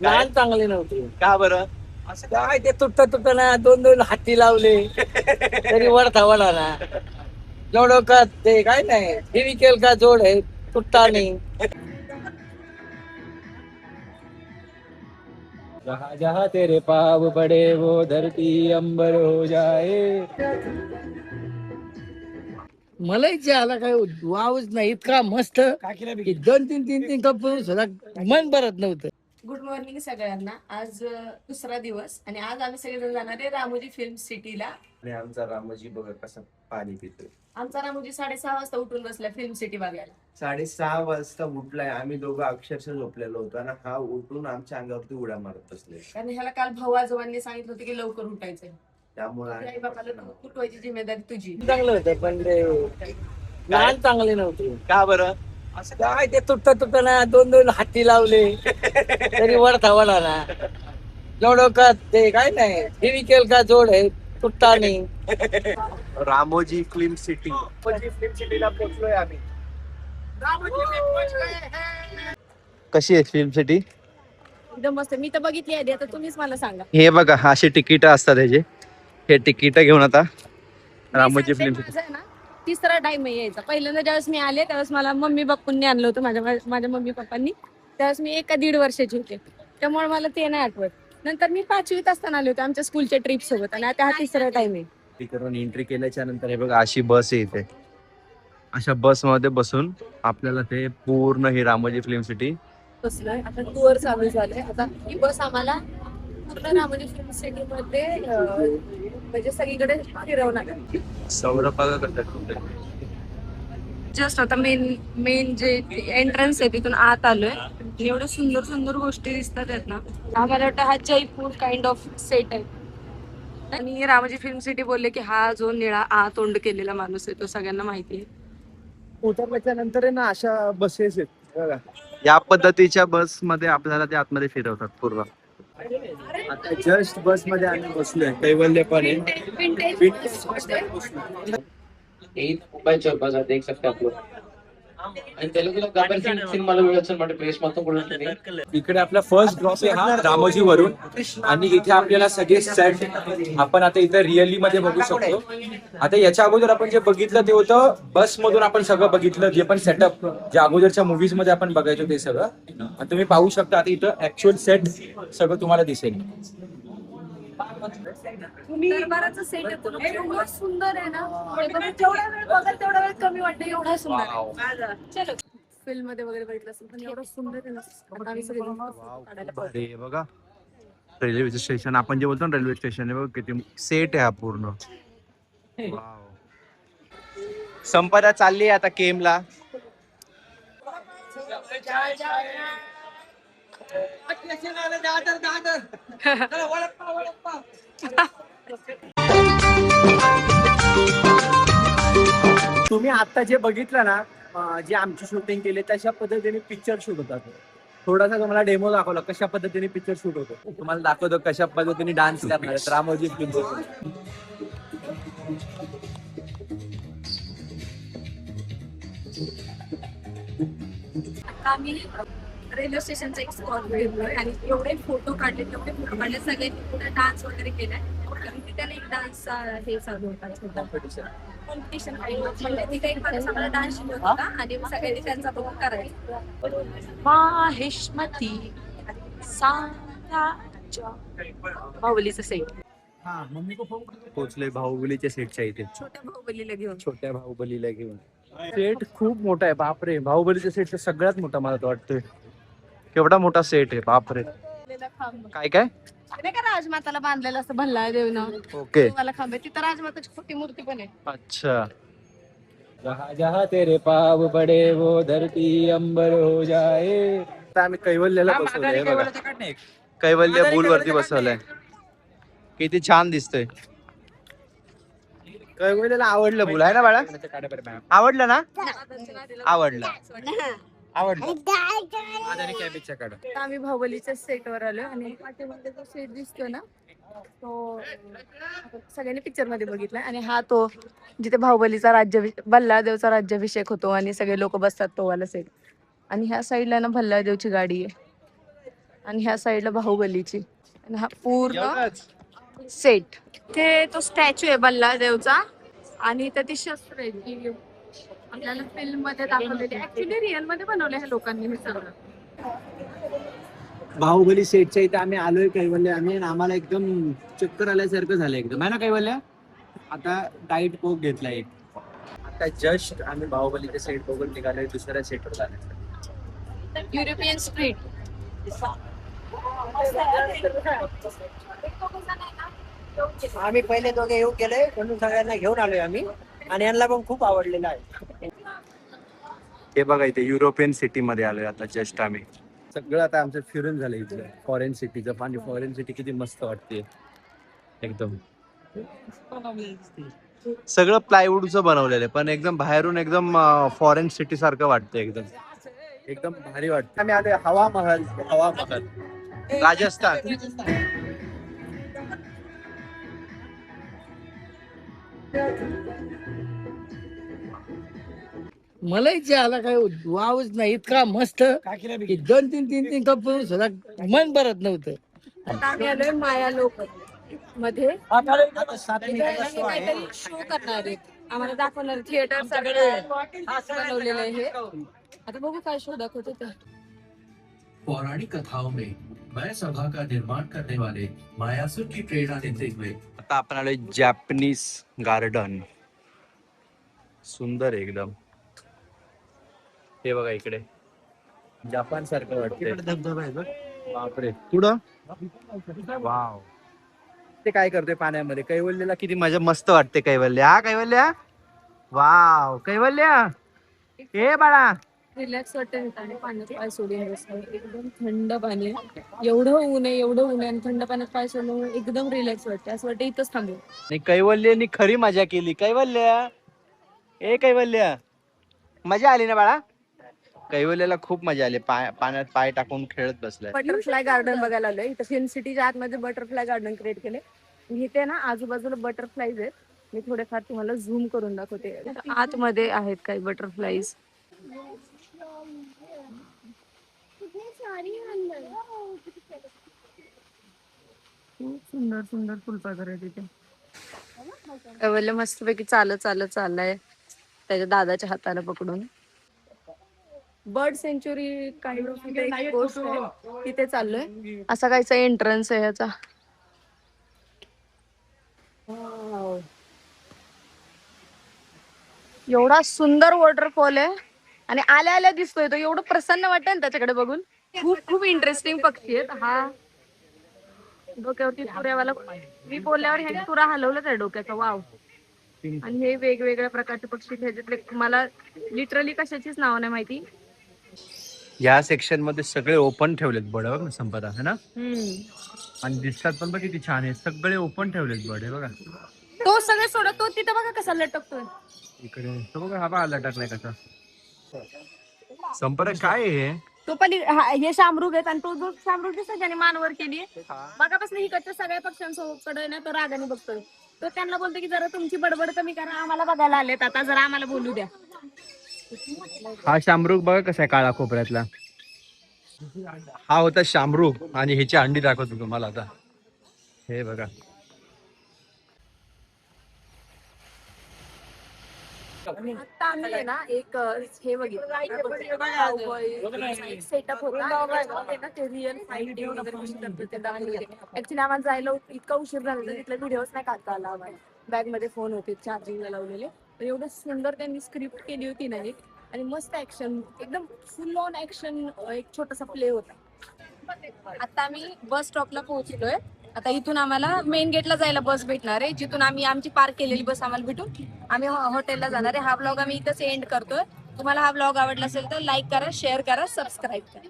लहान चांगले नव्हते. का बरं? असं काय ते तुटता ना, दोन दोन हाती लावले तरी वडता वडा ना. जोडो का ते काय नाही, फेविकल का जोड आहे, तुटता नाही. जहाँ जहाँ तेरे पाव पड़े वो धरती अंबर हो जाए. मलाही आला काय वावच नाही, इतका मस्त की 2-3 कप सुद्धा मन भरत नव्हतं. गुड मॉर्निंग सगळ्यांना. आज दुसरा दिवस आणि आज आम्ही सगळेजण जाणार आहे रामोजी फिल्म सिटीला. आणि आमचा रामोजी बघा कसं पाणी पितोय. आमचा रामोजी 6:30 वाजता उठून बसला फिल्म सिटी बघायला. 6:30 वाजता उठलाय. आम्ही दोघं अक्षरशः झोपलेलो होतो आणि हा उठून आमच्या अंगावरती उड्या मारत बसले. कारण ह्याला काल भाऊ आजोबांनी सांगितलं होतं की लवकर उठायचंय, त्यामुळे आई बाबाला उठवायची जिम्मेदारी तुझी. चांगलं होतं पण ते लहान चांगले नव्हते. का बरं? असं काय ते तुटता ना, दोन दोन हाती लावले तरी वडता वडा ना. जोडो का ते काय नाही, फेविकल का जोड आहे, तुटता नाही. Ramoji film city. फिल्म सिटीला पोहोचलोय आम्ही. कशी आहे फिल्म सिटी? एकदम मस्त. मी तर बघितली आहे, आता तुम्हीच मला सांगा. हे बघा अशी तिकीट असतात त्याचे. हे तिकीट घेऊन आता रामोजी मी फिल्म सांगते, माझा आहे ना तिसरा टाइम आहे यायचा. पहिल्यांदा ज्यावेळेस मी आले त्यावेळेस मला मम्मी बाप्पूंनी आणलं होतं, माझ्या मम्मी पप्पांनी. त्यावेळेस मी 1-1.5 वर्षाची होते, त्यामुळे मला ते नाही आठवत. नंतर मी 5वीत असताना आले होते आमच्या स्कूलच्या ट्रिप सोबत, आणि आता हा तिसरा टाइम आहे. करून एंट्री केल्याच्या नंतर हे बघा अशी बस येते. अशा बस मध्ये बसून आपल्याला ते पूर्ण ही रामोजी फिल्म सिटी. बसलोय आता, टूर चालू झालंय. आता ही बस आम्हाला पूर्ण रामोजी फिल्म सिटी मध्ये म्हणजे सगळीकडे फिरवणार. सौरभ बघा करतात. जस्ट आता मेन जे एंट्रन्स आहे तिथून आत आलोय. एवढ्या सुंदर सुंदर गोष्टी दिसतात आहेत ना. आम्हाला वाटतं हा जयपूर काइंड ऑफ सेट आहे. आणि रामोजी फिल्म सिटी बोलले की हा जो निळा तोंड केलेला माणूस आहे तो सगळ्यांना माहिती आहे. उतरल्याच्या नंतर आहे ना अशा बसेस आहेत बघा. या पद्धतीच्या बस मध्ये आपल्याला ते आतमध्ये फिरवतात पूर्ण. आता जस्ट बस मध्ये आम्ही बसलोय. कैवल्य पण आहे. मुंबई चौपास देख सकते आप लोग. आणि तेलुगुला गब्बर सिनेमाला वेळेचं म्हणजे प्रेस मात्र बोलतो. इकडे आपला फर्स्ट ड्रॉप आहे हा रामोजी वरून, आणि इथे आपल्याला सगळे सेट आपण आता इथे रिअली मध्ये बघू शकतो. आता याच्या अगोदर आपण जे बघितलं ते होतं बस मधून आपण सगळं बघितलं, जे पण सेटअप जे अगोदरच्या मुव्हीज मध्ये आपण बघायचो ते सगळं. आणि तुम्ही पाहू शकता आता इथं ऍक्च्युअल सेट सगळं तुम्हाला दिसेल. दरबाराचं सेट एवढं सुंदर आहे ना, जेवढा वेळ बघाल तेवढा वेळ कमी वाटतं, एवढा सुंदर आहे. चलो फिल्म मध्ये वगैरे बघितलं असेल पण एवढं सुंदर आहे ना. आम्ही सगळे काढायला पाहिजे. अरे बघा रेल्वे स्टेशन, आपण जे बोलतो ना रेल्वे स्टेशन आहे बघ, किती सेट आहे हा पूर्ण. संपदा चालली आता केमला. तुम्ही आता जे बघितलं ना, जे आमची शूटिंग केली तशा पद्धतीने पिक्चर शूट होतात. थोडासा तुम्हाला डेमो दाखवला कशा पद्धतीने पिक्चर शूट होतो. तुम्हाला दाखवतो कशा पद्धतीने डान्स करणार आहेत रामोजी फिल्म. आम्ही रेल्वे स्टेशनचा एक स्पॉट भेटलोय आणि एवढे फोटो काढले सगळ्यांनी डान्स वगैरे केलाय. त्याने एक डान्स हे चालू होता कॉम्पिटिशन म्हणजे तिथे एक माणूस आम्हाला डान्स शिकवत होता आणि सगळ्यांनी त्यांचा बघून करायचा. माहेशमती बाहुबलीचं सेट. पोहोचले बाहुबलीच्या सेटच्या इथे. छोट्या बाहुबलीला घेऊन सेट खूप मोठा आहे. बापरे, बाहुबलीच्या सेट सगळ्यात मोठा मला वाटतोय. केवढा मोठा सेट आहे बापरे. काय काय नाही का राजमाताला बांधलेलं असतं भल्ला देवनं. ओके मला खांबे तिथं राजमाताची छोटी मूर्ती पण आहे. अच्छा. जहाँ जहाँ तेरे पाव पड़े वो धरती अंबर हो जाए. आता आम्ही कैवल्याला बसवलंय बघा. कैवल्य पूल वरती बसवलंय. किती छान दिसतंय. कैवल्याला आवडलं पूल आहे ना बाळा? आवडलं ना? आवडलं. आम्ही बाहुबलीच्या सेटवर आलो आणि पाठीमागे जो सेट दिसतो ना तो सगळ्यांनी पिक्चर मध्ये बघितलाय. आणि हा तो जिथे बाहुबलीचा भल्लादेवचा राज्याभिषेक होतो आणि सगळे लोक बसतात तो वाला सेट. आणि ह्या साईडला ना भल्लादेवची गाडी आहे आणि ह्या साईडला बाहुबलीची. आणि हा पूर्ण सेट. ते तो स्टॅच्यू आहे भल्लादेवचा आणि इथे ती शस्त्र आहे जी आपल्याला फिल्म मध्ये दाखवलेली. ऍक्च्युली रिअल मध्ये बनवले ह्या लोकांनी हे सगळं. बाहुबली सेटच्या इथे आम्ही आलोय कैवल्य आम्ही आणि आम्हाला एकदम चक्कर आल्यासारखं झालं एकदम आहे ना कैवल्य. आता डाईट कोक घेतला एक. आता जस्ट आम्ही बाहुबलीचे सेट बघून निघालोय दुसऱ्या सेटवर जाण्यासाठी. European street. आम्ही पहिले दोघे येऊ केले म्हणून सगळ्यांना घेऊन आलोय आम्ही आणि यांना पण खूप आवडलेलं आहे. हे बघा इथे युरोपियन सिटी मध्ये आलोय आता जस्ट आम्ही. सगळं आता आमचं फिरून झालं इथलं फॉरेन सिटीचं. आणि फॉरेन सिटी किती मस्त वाटते एकदम. सगळं प्लायवूडचं बनवलेलं आहे पण एकदम बाहेरून एकदम फॉरेन सिटी सारखं वाटतं एकदम. एकदम भारी वाटतं. आम्ही आलोय हवा महल राजस्थान. मलाही आला काय वावच नाही इतका मस्त की 2-3 कप पिऊन सुद्धा मन भरत नव्हतं. आता आम्ही आलोय माया लोक मध्ये. आता 7 मिनिटाचा शो आहे. काहीतरी शो करणार आहेत आम्हाला दाखवणार. थिएटर सगळं बनवलेलं आहे हे. आता बघू काय शो दाखवतो ते. पौराणिक कथाओं में माया सभा का निर्माण करने वाले मायासुर की प्रेरणा लेते हुए आता आपण आलोय जॅपनीज गार्डन. सुंदर एकदम. हे बघा इकडे जपान सारखं वाटतंय. धबधबा आहे बघ. बापरे पुढं वाव. ते काय करतोय पाण्यामध्ये. कैवल्यला किती मजा मस्त वाटते. कैवल्य हा कैवल्य वाव कैवल्य हे बाळा. रिलॅक्स वाटतं आणि पाण्यात पाय सोडून बसलं. एकदम थंड पाणी आहे. एवढं ऊन आहे आणि थंड पाण्यात पाय सोडल्यामुळे एकदम रिलॅक्स वाटते. असं वाटतं इथंच थांबू. आणि कैवल्यनी खरी मजा केली. कैवल्य ए कैवल्य मजा आली ना बाळा. कैवल्याला खूप मजा आली. पाण्यात पाय टाकून खेळत बसलाय. बटरफ्लाय गार्डन बघायला आलोय. इथं फिल्म सिटीच्या आतमध्ये बटरफ्लाय गार्डन क्रिएट केले. इथे ना आजूबाजूला बटरफ्लाईज आहेत. मी थोडेफार तुम्हाला झूम करून दाखवते. आतमध्ये आहेत काही बटरफ्लाईज. खूप सुंदर सुंदर फुलपाखर आहे तिथे. कैवल्य मस्तपैकी चाललाय त्याच्या दादाच्या हाताला पकडून. बर्ड सेंच्युरी काइंड ऑफ एक गोष्ट आहे तिथे चाललोय. असा काहीचा एंट्रन्स आहे याचा. एवढा सुंदर वॉटरफॉल आहे आणि आल्या आल्या दिसतोय तो. एवढं प्रसन्न वाटतं ना त्याच्याकडे बघून. खूप खूप इंटरेस्टिंग पक्षी आहेत. हा डोक्यावरती तुऱ्यावाला. मी बोलल्यावर ह्याने तुरा हलवलाच आहे डोक्याचा. वाव. आणि हे वेगवेगळ्या प्रकारचे पक्षी. ह्याच्यातले मला लिटरली कशाचीच नाव नाही माहिती. या सेक्शन मध्ये सगळे ओपन ठेवलेत बर्ड बघ संपदा है ना. आणि दिसतात पण बघ किती छान आहे. सगळे ओपन ठेवलेत बर्ड. हे बघा तो सगळे सोडत तो तिथं बघा कसा लटकतोय इकडे. तो बघा हा बघा लटकलाय कसा. संपदा काय आहे हे. तो हे शामरुग आहेत आणि तो जो शामरुग दिसतो ज्याने मानवर केली बघापासून इकडच्या सगळ्या पक्ष्यांसोबत ना तो रागाने बघतोय. तो त्यांना बोलतो की जरा तुमची बडबड कमी करा. आम्हाला बघायला आलेत आता. जरा आम्हाला बोलू द्या. हा शामरुग बघा कसा आहे काळा खोपऱ्यातला. हा होता शामरुग आणि ह्याची अंडी दाखवतो तुम्हाला आता. हे बघा आता आम्ही ना एक हे बघितलं सेटअप होता. ते रिअल फाईटिंग वगैरे कशी करतात ते दाखवले. ऍक्च्युली आम्हाला जायला इतका उशीर झाला तर तिथला व्हिडिओच नाही काढता आला आम्हाला. बॅग मध्ये फोन होते चार्जिंगला लावलेले. तर एवढं सुंदर त्यांनी स्क्रिप्ट केली होती ना एक. आणि मस्त ऍक्शन एकदम फुल ऑन ऍक्शन. एक छोटासा प्ले होता. आता आम्ही बस स्टॉपला पोहोचलोय. आता इथून आम्हाला मेन गेटला जायला बस भेटणार आहे. जिथून आम्ही आमची पार्क केलेली बस आम्हाला भेटून आम्ही हॉटेलला जाणार आहे. हा ब्लॉग आम्ही इथंच एंड करतोय. तुम्हाला हा ब्लॉग आवडला असेल तर लाईक करा, शेअर करा, सबस्क्राईब करा.